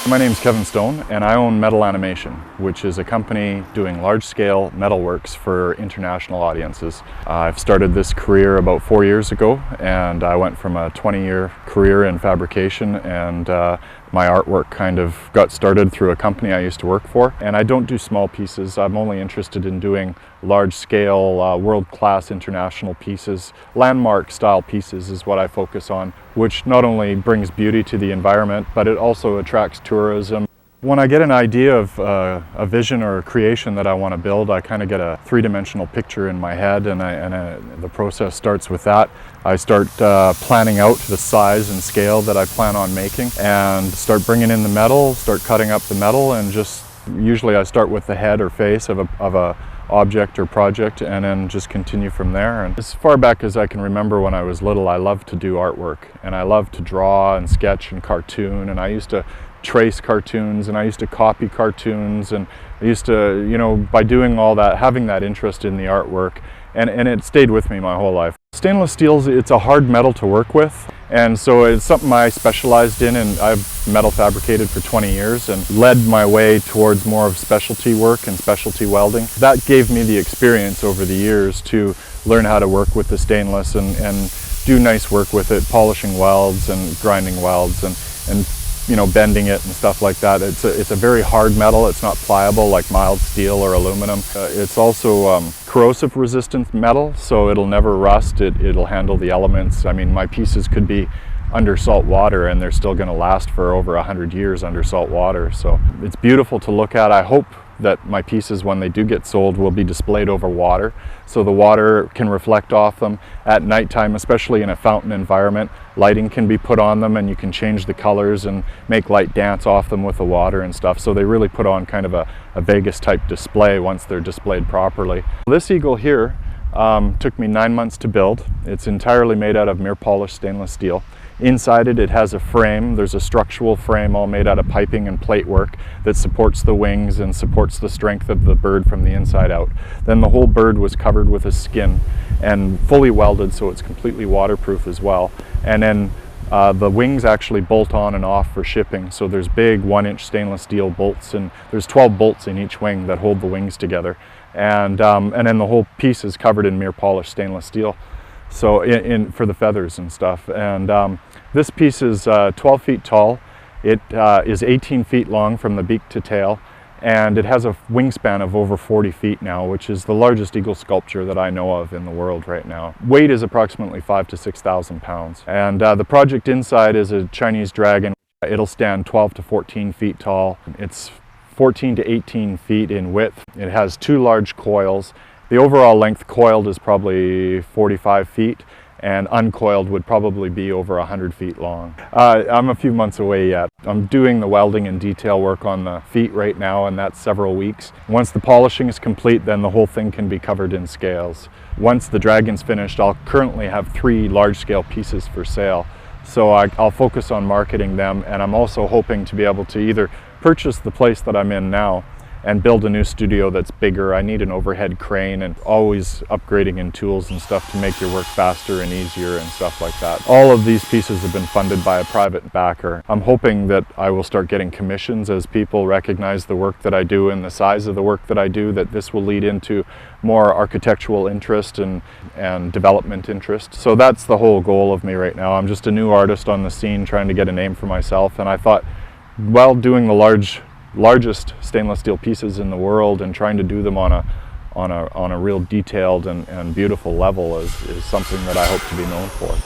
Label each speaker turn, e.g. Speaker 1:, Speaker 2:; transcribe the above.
Speaker 1: My name's Kevin Stone and I own Metalanimation, which is a company doing large-scale metalworks for international audiences. I've started this career about 4 years ago, and I went from a 20-year career in fabrication, and my artwork kind of got started through a company I used to work for. And I don't do small pieces. I'm only interested in doing large-scale, world-class international pieces. Landmark-style pieces is what I focus on, which not only brings beauty to the environment, but it also attracts tourism. When I get an idea of a vision or a creation that I want to build, I kind of get a three-dimensional picture in my head, and the process starts with that. I start planning out the size and scale that I plan on making, and start bringing in the metal, start cutting up the metal, and just usually I start with the head or face of a object or project, and then just continue from there. And as far back as I can remember, when I was little, I loved to do artwork, and I loved to draw and sketch and cartoon, and I used to trace cartoons, and I used to copy cartoons, and I used to, by doing all that, having that interest in the artwork, and it stayed with me my whole life. Stainless steel, it's a hard metal to work with, and so it's something I specialized in, and I've metal fabricated for 20 years and led my way towards more of specialty work and specialty welding. That gave me the experience over the years to learn how to work with the stainless and do nice work with it, polishing welds and grinding welds and bending it and stuff like that. It's a very hard metal. It's not pliable like mild steel or aluminum. It's also corrosive resistant metal, so it'll never rust. It'll handle the elements. I mean, my pieces could be under salt water and they're still going to last for over 100 years under salt water. So it's beautiful to look at. I hope that my pieces, when they do get sold, will be displayed over water, so the water can reflect off them. At nighttime, especially in a fountain environment, lighting can be put on them, and you can change the colors and make light dance off them with the water and stuff. So they really put on kind of a Vegas type display once they're displayed properly. This eagle here took me 9 months to build. It's entirely made out of mirror polished stainless steel. Inside it has a frame. There's a structural frame all made out of piping and plate work that supports the wings and supports the strength of the bird from the inside out. Then the whole bird was covered with a skin and fully welded, so it's completely waterproof as well. And then the wings actually bolt on and off for shipping. So there's big 1-inch stainless steel bolts, and there's 12 bolts in each wing that hold the wings together. And then the whole piece is covered in mirror polished stainless steel, so for the feathers and stuff. And this piece is 12 feet tall. It is 18 feet long from the beak to tail, and it has a wingspan of over 40 feet now, which is the largest eagle sculpture that I know of in the world right now. Weight is approximately 5,000 to 6,000 pounds. And the project inside is a Chinese dragon. It'll stand 12 to 14 feet tall. It's 14 to 18 feet in width. It has 2 large coils. The overall length coiled is probably 45 feet, and uncoiled would probably be over 100 feet long. I'm a few months away yet. I'm doing the welding and detail work on the feet right now, and that's several weeks. Once the polishing is complete, then the whole thing can be covered in scales. Once the dragon's finished, I'll currently have 3 large-scale pieces for sale. So I'll focus on marketing them, and I'm also hoping to be able to either purchase the place that I'm in now and build a new studio that's bigger. I need an overhead crane, and always upgrading in tools and stuff to make your work faster and easier and stuff like that. All of these pieces have been funded by a private backer. I'm hoping that I will start getting commissions as people recognize the work that I do and the size of the work that I do, that this will lead into more architectural interest and development interest. So that's the whole goal of me right now. I'm just a new artist on the scene trying to get a name for myself, and I thought, well, doing the largest stainless steel pieces in the world and trying to do them on a real detailed and beautiful level is something that I hope to be known for.